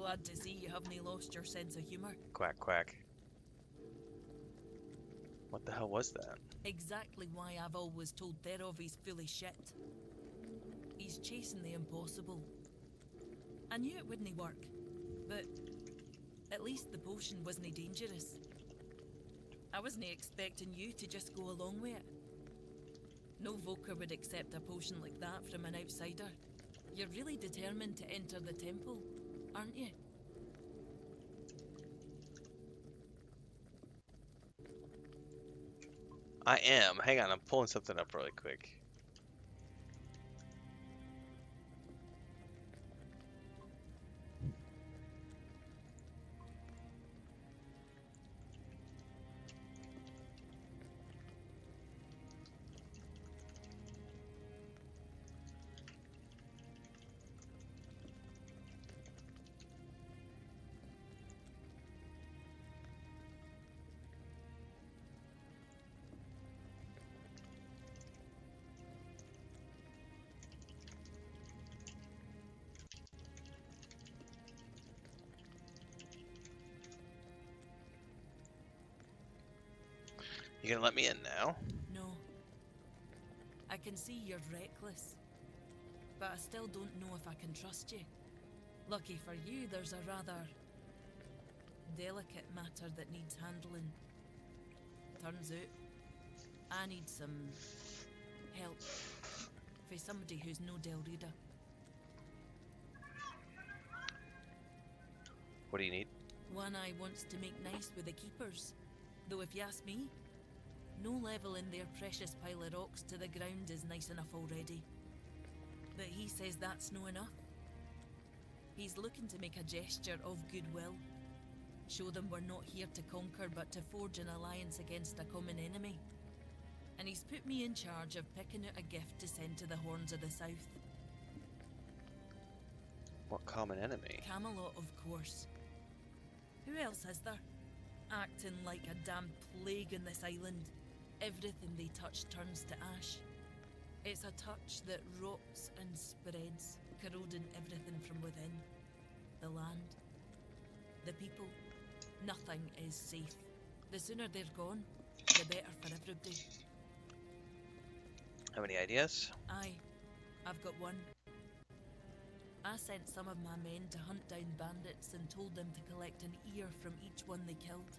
Glad to see you haven't lost your sense of humour. Quack, quack. What the hell was that? Exactly why I've always told Therov he's fully shit. He's chasing the impossible. I knew it wouldn't work, but at least the potion wasn't dangerous. I wasn't expecting you to just go along with it. No Voker would accept a potion like that from an outsider. You're really determined to enter the temple, aren't you? I am. Hang on, I'm pulling something up really quick. You gonna let me in now? No. I can see you're reckless, but I still don't know if I can trust you. Lucky for you, there's a rather delicate matter that needs handling. Turns out, I need some help for somebody who's no Del Reader. What do you need? One Eye wants to make nice with the keepers, though if you ask me, no level in their precious pile of rocks to the ground is nice enough already. But he says that's no enough. He's looking to make a gesture of goodwill. Show them we're not here to conquer but to forge an alliance against a common enemy. And he's put me in charge of picking out a gift to send to the Horns of the South. What common enemy? Camelot, of course. Who else is there? Acting like a damn plague in this island. Everything they touch turns to ash. It's a touch that rots and spreads, corroding everything from within. The land, the people, nothing is safe. The sooner they're gone, the better for everybody. Have any ideas? Aye, I've got one. I sent some of my men to hunt down bandits and told them to collect an ear from each one they killed.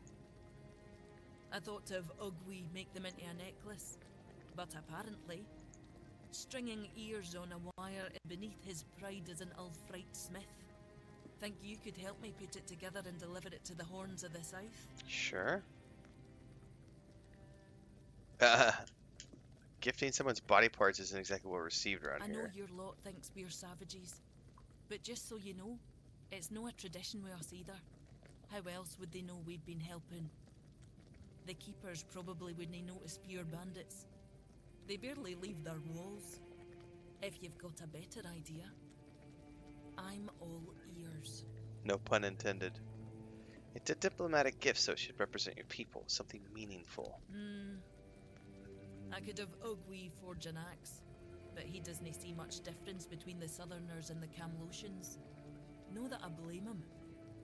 I thought of Ugwi make them into a necklace, but apparently, stringing ears on a wire beneath his pride is an Ulfrite smith. Think you could help me put it together and deliver it to the Horns of the South? Sure. Gifting someone's body parts isn't exactly well received around I know here. your lot thinks we're savages, but just so you know, it's no a tradition with us either. How else would they know we've been helping? The keepers probably wouldn't notice fewer bandits. They barely leave their walls. If you've got a better idea, I'm all ears. No pun intended. It's a diplomatic gift, so it should represent your people, something meaningful. I could have Ugwi forge an axe, but he doesn't see much difference between the Southerners and the Camlotians. No that I blame him.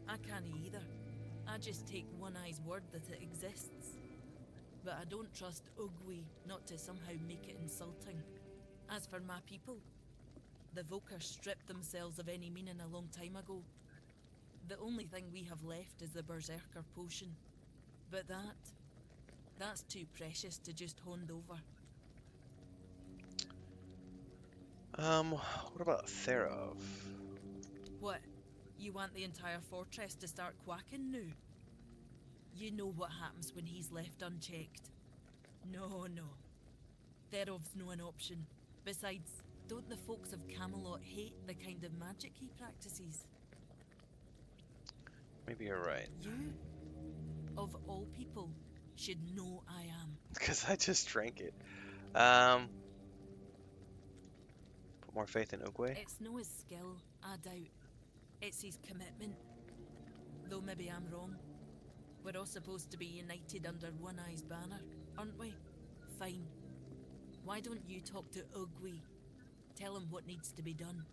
I can't either. I just take One Eye's word that it exists. But I don't trust Ugwi not to somehow make it insulting. As for my people, the Voker stripped themselves of any meaning a long time ago. The only thing we have left is the Berserker potion. But that's too precious to just hand over. What about Therov? What? You want the entire fortress to start quacking now? You know what happens when he's left unchecked. No. Therov's no an option. Besides, don't the folks of Camelot hate the kind of magic he practices? Maybe you're right. You, of all people, should know I am. Because I just drank it. Put more faith in Ugwe? It's no his skill, I doubt. It's his commitment. Though maybe I'm wrong. We're all supposed to be united under One Eye's banner, aren't we? Fine. Why don't you talk to Ugwi? Tell him what needs to be done.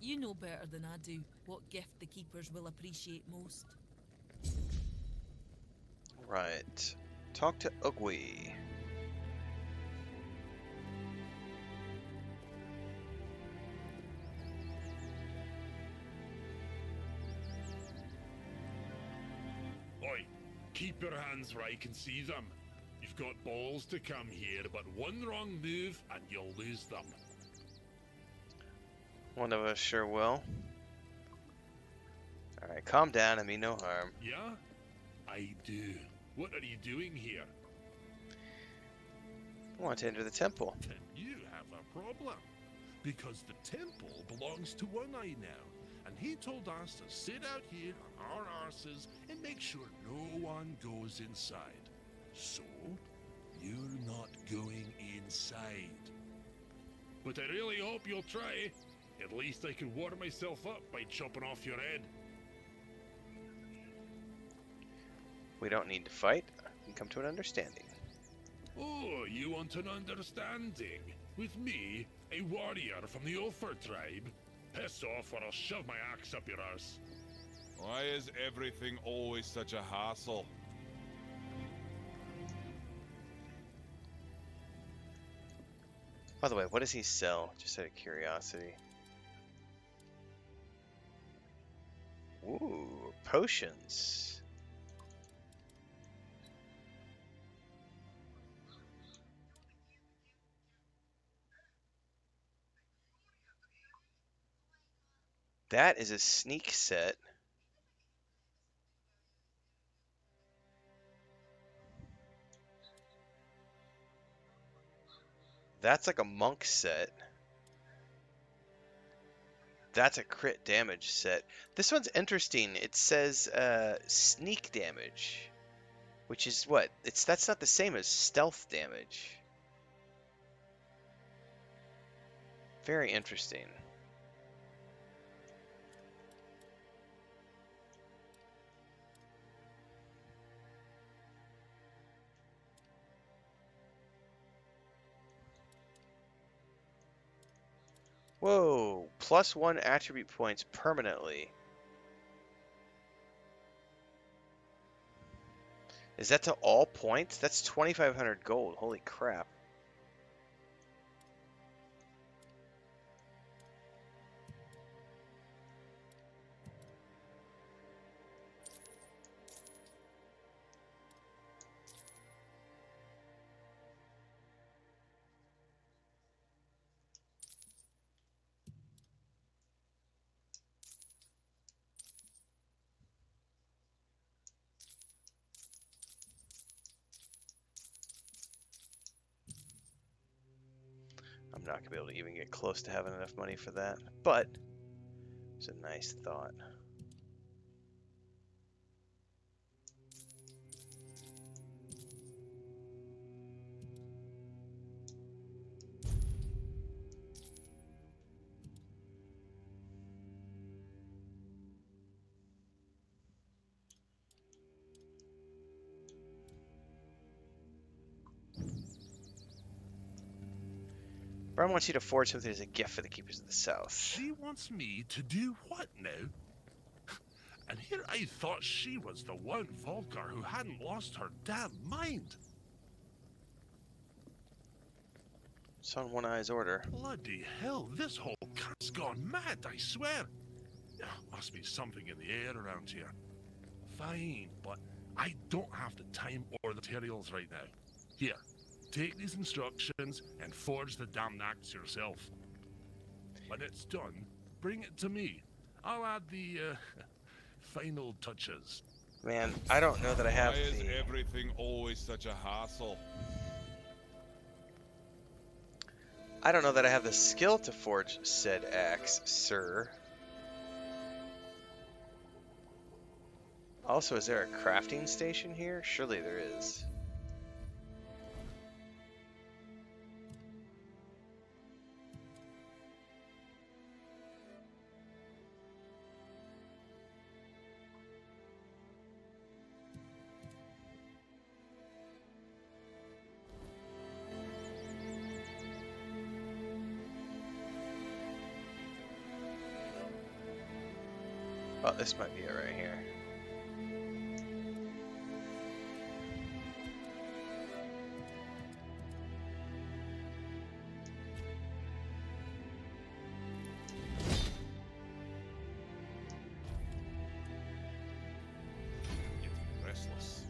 You know better than I do what gift the keepers will appreciate most. Right. Talk to Ugwe. Oi, keep your hands where I can see them. You've got balls to come here, but one wrong move and you'll lose them. One of us sure will. Alright, calm down. I mean no harm. Yeah? I do. What are you doing here? I want to enter the temple. Then you have a problem. Because the temple belongs to One Eye now. And he told us to sit out here on our arses and make sure no one goes inside. So, you're not going inside. But I really hope you'll try. At least I can warm myself up by chopping off your head. We don't need to fight. We can come to an understanding. Oh, you want an understanding? With me, a warrior from the Ulfer tribe? Piss off or I'll shove my axe up your arse. Why is everything always such a hassle? By the way, what does he sell? Just out of curiosity. Ooh, potions. That is a sneak set. That's like a monk set. That's a crit damage set. This one's interesting. It says sneak damage, which is what? That's not the same as stealth damage. Very interesting. Whoa, +1 attribute points permanently. Is that to all points? That's 2,500 gold. Holy crap. I'm not going to be able to even get close to having enough money for that, but it's a nice thought. Brian wants you to forge something as a gift for the Keepers of the South. She wants me to do what now? And here I thought she was the one Volker who hadn't lost her damn mind. It's on One Eye's order. Bloody hell, this whole cat's gone mad, I swear. Must be something in the air around here. Fine, but I don't have the time or the materials right now. Here, take these instructions and forge the damn axe yourself. When it's done, bring it to me. I'll add the, final touches. Man, I don't know that I have Why is the... everything always such a hassle? I don't know that I have the skill to forge said axe, sir. Also, is there a crafting station here? Surely there is. Oh, this might be it right here. Getting restless.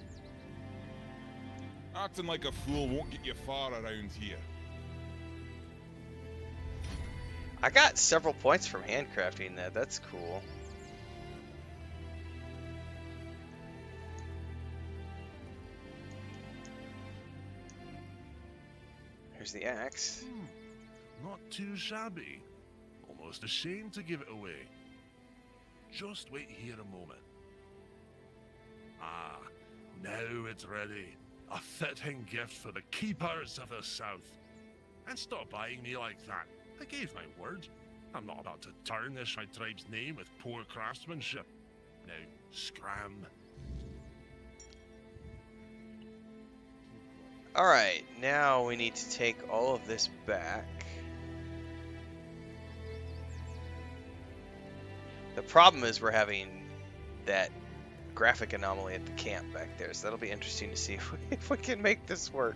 Acting like a fool won't get you far around here. I got several points from handcrafting that. That's cool. Here's the axe. Not too shabby. Almost ashamed to give it away. Just wait here a moment. Ah, now it's ready. A fitting gift for the keepers of the South. And stop eyeing me like that. I gave my word. I'm not about to tarnish my tribe's name with poor craftsmanship. Now, scram. Alright, now we need to take all of this back. The problem is we're having that graphic anomaly at the camp back there, so that'll be interesting to see if we can make this work.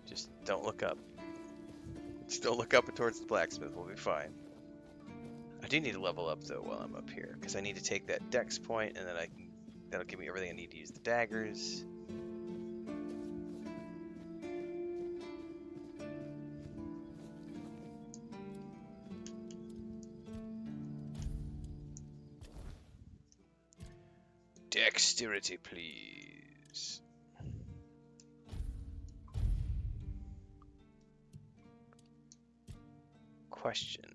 Just don't look up. Just don't look up towards the blacksmith. We'll be fine. I do need to level up though while I'm up here, because I need to take that dex point, and then that'll give me everything I need to use the daggers. Dexterity, please. Question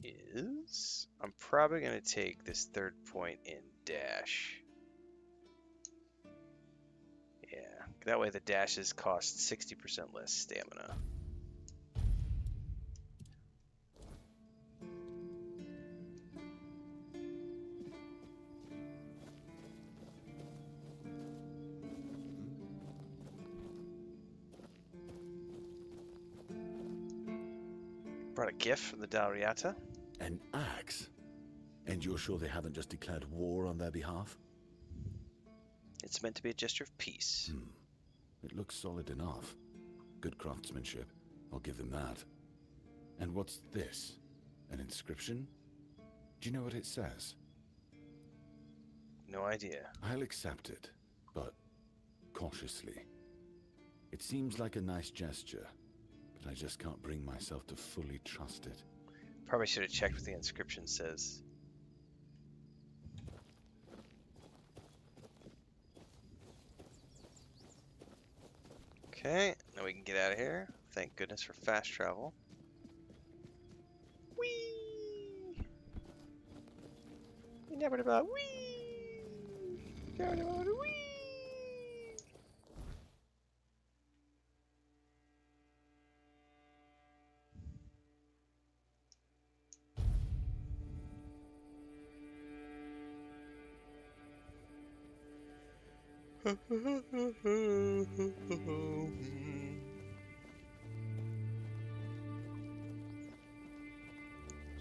is, I'm probably going to take this third point in dash. Yeah, that way the dashes cost 60% less stamina. Brought a gift from the Dalriata. An axe? And you're sure they haven't just declared war on their behalf? It's meant to be a gesture of peace. It looks solid enough. Good craftsmanship. I'll give them that. And what's this? An inscription? Do you know what it says? No idea. I'll accept it, but cautiously. It seems like a nice gesture, but I just can't bring myself to fully trust it. Probably should have checked what the inscription says. Okay, now we can get out of here. Thank goodness for fast travel. Whee! You never know about whee! Never know about whee!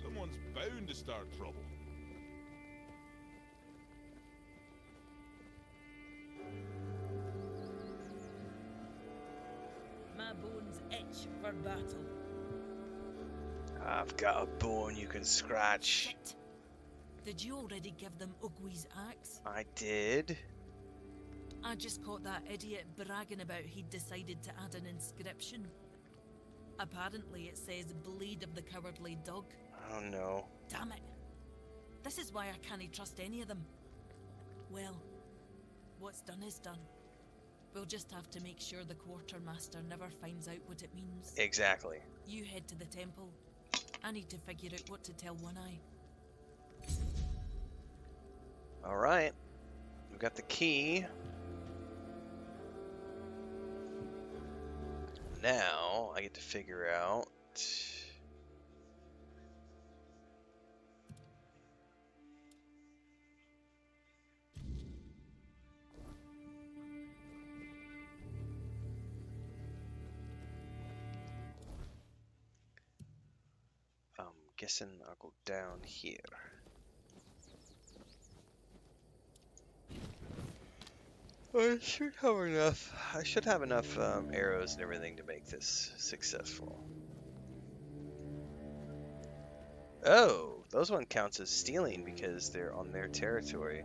Someone's bound to start trouble. My bones itch for battle. I've got a bone you can scratch. Shit. Did you already give them Ugwi's axe? I did. I just caught that idiot bragging about he'd decided to add an inscription. Apparently it says Blade of the Cowardly Dog. Oh no. Damn it. This is why I can't trust any of them. Well, what's done is done. We'll just have to make sure the quartermaster never finds out what it means. Exactly. You head to the temple. I need to figure out what to tell One Eye. Alright. We've got the key. now I get to figure out. I'm guessing I'll go down here. I should have enough. I should have enough arrows and everything to make this successful. Oh, those one counts as stealing because they're on their territory.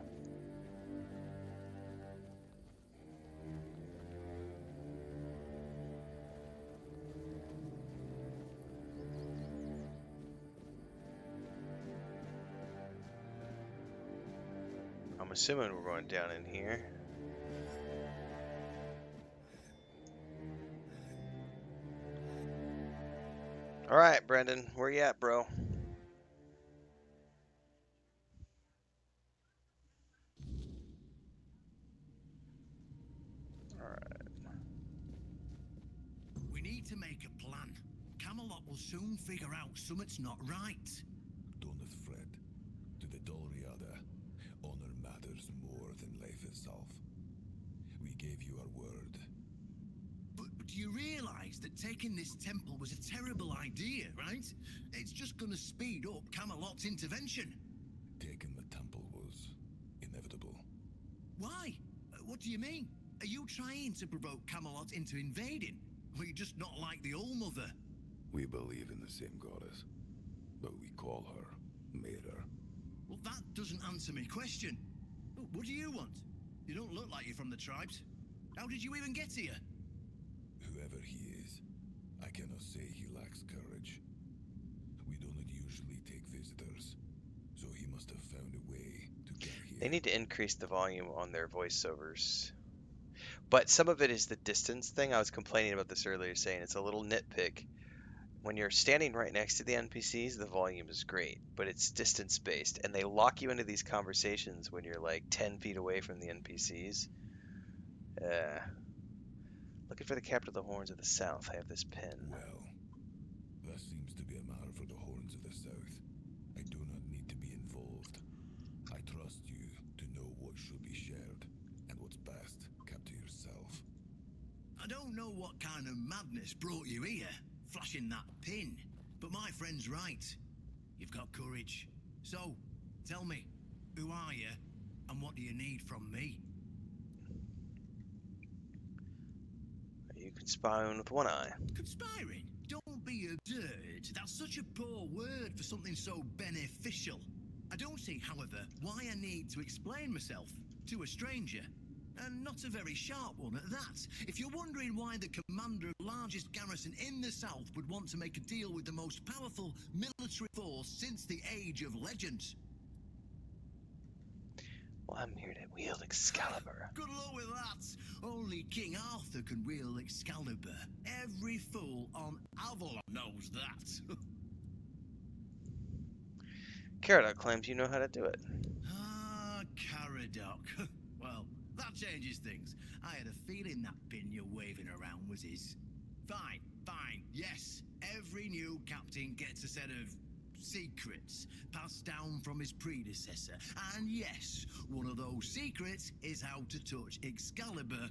I'm assuming we're going down in here. All right, Brendan, where you at, bro? All right. We need to make a plan. Camelot will soon figure out something's not right. Doneth fret. To the Dolriada, honor matters more than life itself. We gave you our word. But do you realize that taking this temple was a terrible idea, right? It's just gonna speed up Camelot's intervention. Taking the temple was inevitable. Why? What do you mean? Are you trying to provoke Camelot into invading? Or are you just not like the Old Mother? We believe in the same goddess, but we call her Mater. Well, that doesn't answer my question. What do you want? You don't look like you're from the tribes. How did you even get here? Whoever he is, I cannot say he lacks courage. We do not usually take visitors, so he must have found a way to get here. They need to increase the volume on their voiceovers. But some of it is the distance thing. I was complaining about this earlier, saying it's a little nitpick. When you're standing right next to the NPCs, the volume is great, but it's distance based, and they lock you into these conversations when you're like 10 feet away from the NPCs. Looking for the captain of the Horns of the South. I have this pin. Well, that seems to be a matter for the Horns of the South. I do not need to be involved. I trust you to know what should be shared, and what's best kept to yourself. I don't know what kind of madness brought you here, flashing that pin, but my friend's right. You've got courage. So, tell me, who are you, and what do you need from me? You conspiring with one eye. Conspiring? Don't be a dirt. That's such a poor word for something so beneficial. I don't see, however, why I need to explain myself to a stranger. And not a very sharp one at that. If you're wondering why the commander of the largest garrison in the south would want to make a deal with the most powerful military force since the Age of Legends. Well, I'm here to wield Excalibur. Good luck with that. Only King Arthur can wield Excalibur. Every fool on Avalon knows that. Caradoc claims you know how to do it. Ah, Caradoc. Well, that changes things. I had a feeling that pin you're waving around was his. Fine, fine, yes. Every new captain gets a set of secrets passed down from his predecessor. And yes, one of those secrets is how to touch Excalibur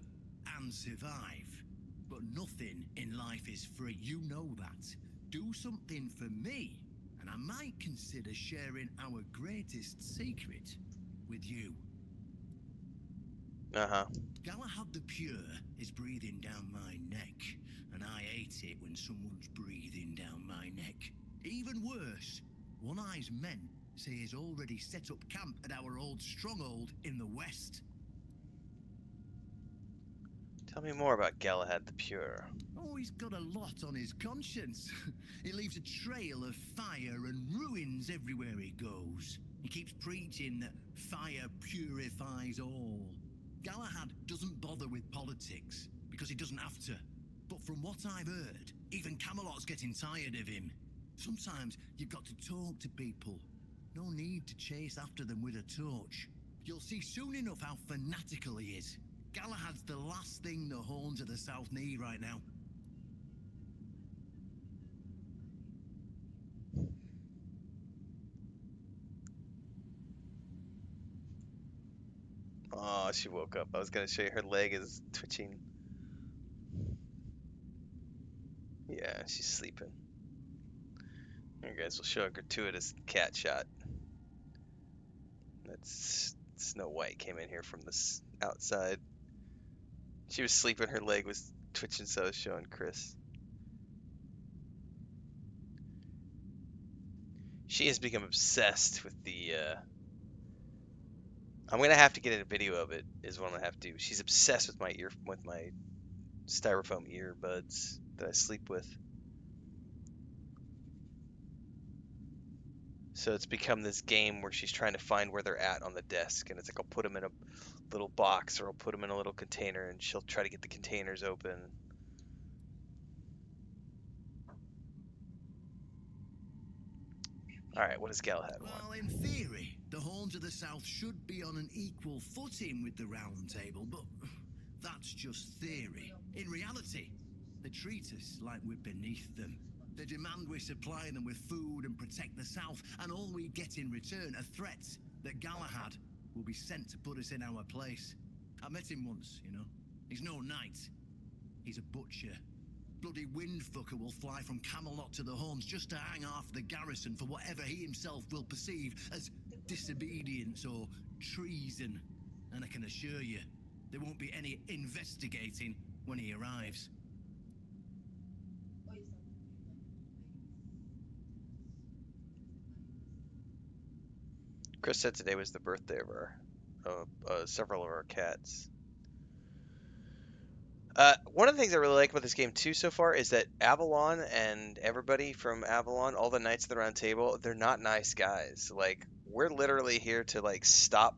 and survive. But nothing in life is free, you know that. Do something for me, and I might consider sharing our greatest secret with you. Uh-huh. Galahad the Pure is breathing down my neck, and I hate it when someone's breathing down my neck. Even worse, One Eye's men say he's already set up camp at our old stronghold in the west. Tell me more about Galahad the Pure. Oh, he's got a lot on his conscience. He leaves a trail of fire and ruins everywhere he goes. He keeps preaching that fire purifies all. Galahad doesn't bother with politics, because he doesn't have to. But from what I've heard, even Camelot's getting tired of him. Sometimes you've got to talk to people. No need to chase after them with a torch. You'll see soon enough how fanatical he is. Galahad's the last thing the Horns of the South need right now. she woke up. I was gonna show you her leg is twitching. Yeah, she's sleeping. Here, guys, we'll show a gratuitous cat shot. That's Snow White came in here from this outside. She was sleeping. Her leg was twitching, so I was showing Chris. She has become obsessed with the. I'm gonna have to get a video of it. Is what I'm gonna have to do. She's obsessed with my styrofoam earbuds that I sleep with. So it's become this game where she's trying to find where they're at on the desk, and it's like I'll put them in a little box or I'll put them in a little container, and she'll try to get the containers open. All right, what does Galahad want? Well, in theory, the Horns of the South should be on an equal footing with the Round Table, but that's just theory. In reality, they treat us like we're beneath them. They demand we supply them with food and protect the South, and all we get in return are threats that Galahad will be sent to put us in our place. I met him once, you know. He's no knight. He's a butcher. Bloody windfucker will fly from Camelot to the Horns just to hang half the garrison for whatever he himself will perceive as disobedience or treason. And I can assure you, there won't be any investigating when he arrives. Chris said today was the birthday of several of our cats. One of the things I really like about this game too so far is that Avalon and everybody from Avalon, all the Knights of the Round Table, they're not nice guys. Like, we're literally here to like stop.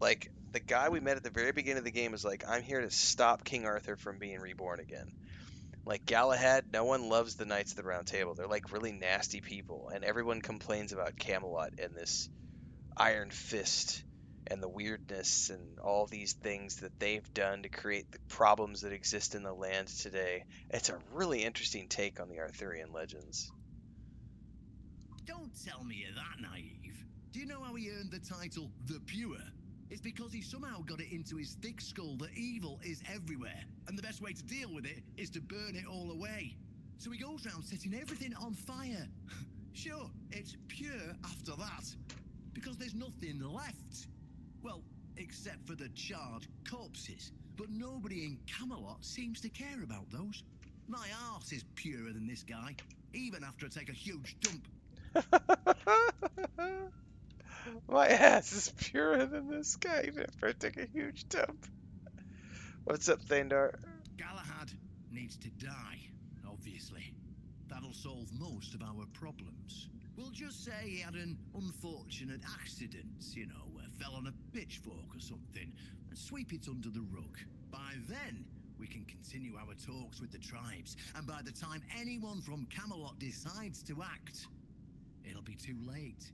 Like, the guy we met at the very beginning of the game is like, I'm here to stop King Arthur from being reborn again. Like Galahad, no one loves the Knights of the Round Table. They're like really nasty people, and everyone complains about Camelot and this Iron Fist and the weirdness and all these things that they've done to create the problems that exist in the land today. It's a really interesting take on the Arthurian legends. Don't tell me you're that naive. Do you know how he earned the title The Pure? It's because he somehow got it into his thick skull that evil is everywhere, and the best way to deal with it is to burn it all away. So he goes around setting everything on fire. Sure, it's pure after that, because there's nothing left. Well, except for the charred corpses. But nobody in Camelot seems to care about those. My arse is purer than this guy, even after I take a huge dump. My ass is purer than this guy, even after I take a huge dump. What's up, Thandar? Galahad needs to die, obviously. That'll solve most of our problems. We'll just say he had an unfortunate accident, you know, fell on a pitchfork or something, and sweep it under the rug. By then, we can continue our talks with the tribes, and by the time anyone from Camelot decides to act, it'll be too late.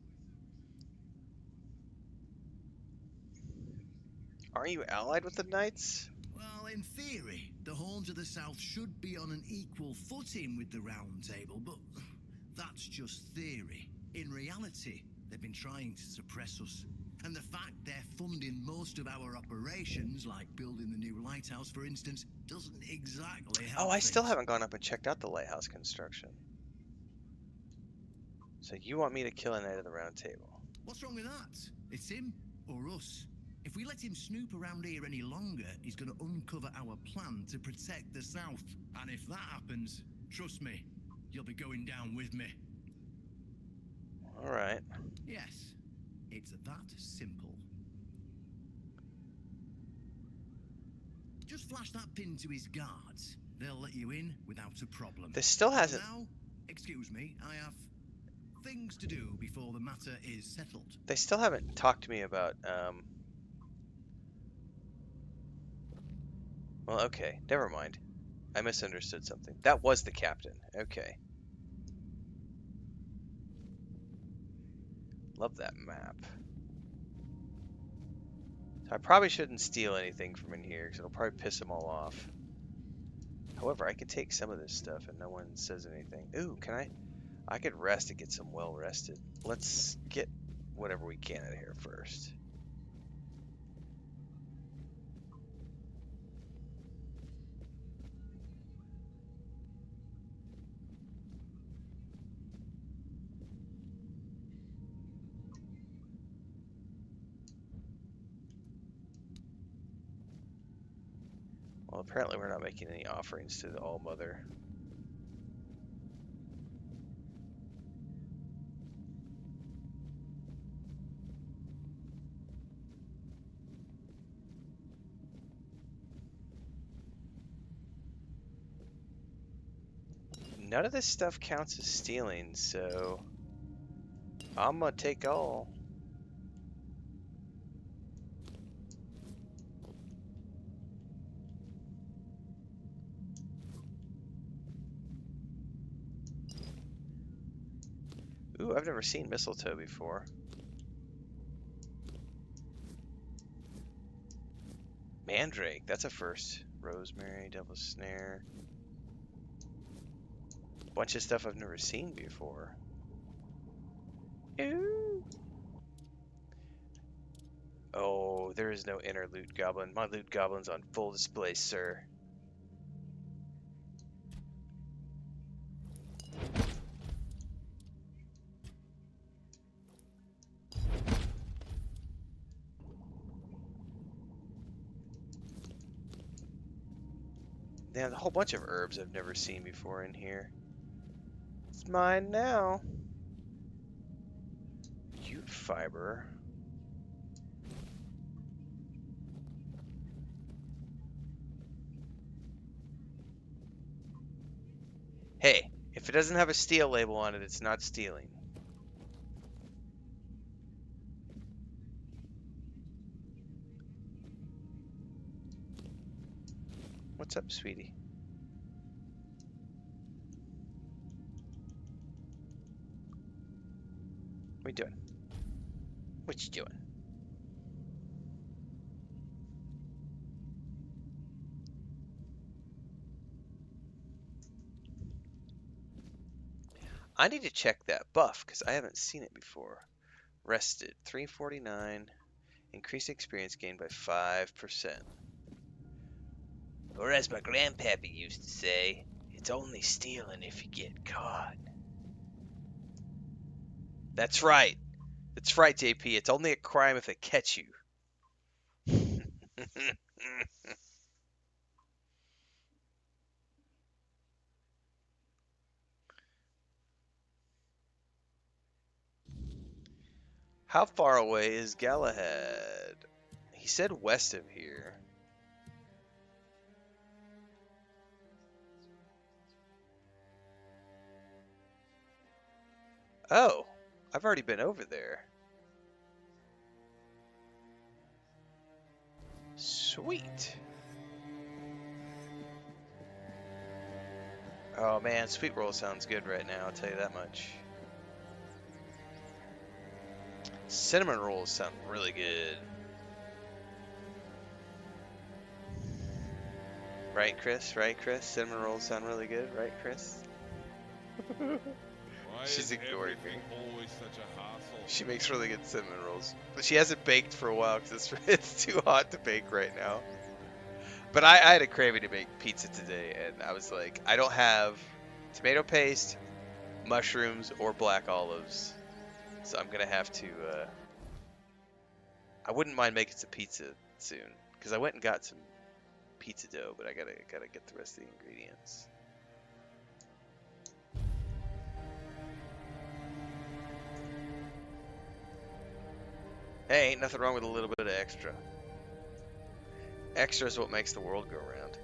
Aren't you allied with the Knights? Well, in theory, the Horns of the South should be on an equal footing with the Round Table, but that's just theory. In reality, they've been trying to suppress us. And the fact they're funding most of our operations, like building the new lighthouse, for instance, doesn't exactly help. Oh, I still things. haven't gone up and checked out the lighthouse construction. So you want me to kill a Knight of the Round Table? What's wrong with that? It's him or us. If we let him snoop around here any longer, he's going to uncover our plan to protect the South. And if that happens, trust me, you'll be going down with me. All right. Yes, it's that simple. Just flash that pin to his guards. They'll let you in without a problem. This still hasn't. Now, excuse me, I have things to do before the matter is settled. They still haven't talked to me about. Well, okay, never mind. I misunderstood something. That was the captain. Okay. Love that map. So I probably shouldn't steal anything from in here because it'll probably piss them all off. However, I could take some of this stuff and no one says anything. Ooh, can I? I could rest and get some well rested. Let's get whatever we can out of here first. Well, apparently we're not making any offerings to the All-Mother. None of this stuff counts as stealing, so I'm gonna take all. Ooh, I've never seen mistletoe before. Mandrake, that's a first. Rosemary, Devil's Snare. Bunch of stuff I've never seen before. Ooh. Oh, there is no inner loot goblin. My loot goblin's on full display, sir. They have a whole bunch of herbs I've never seen before in here. It's mine now. Jute fiber. Hey, if it doesn't have a steal label on it, it's not stealing. What's up, sweetie? What you doing? What you doing? I need to check that buff because I haven't seen it before. Rested 349. Increased experience gained by 5%. Or as my grandpappy used to say, it's only stealing if you get caught. That's right. That's right, JP. It's only a crime if they catch you. How far away is Galahad? He said west of here. Oh, I've already been over there. Sweet. Oh man, sweet roll sounds good right now, I'll tell you that much. Cinnamon rolls sound really good. Right, Chris? Right, Chris? Cinnamon rolls sound really good, right, Chris? Why She's is ignoring me. everything always such a hassle? She makes really good cinnamon rolls. But she hasn't baked for a while because it's too hot to bake right now. But I had a craving to make pizza today, and I was like, I don't have tomato paste, mushrooms, or black olives. So I'm going to have to... I wouldn't mind making some pizza soon. Because I went and got some pizza dough, but I gotta get the rest of the ingredients. Hey, ain't nothing wrong with a little bit of extra. Extra is what makes the world go round.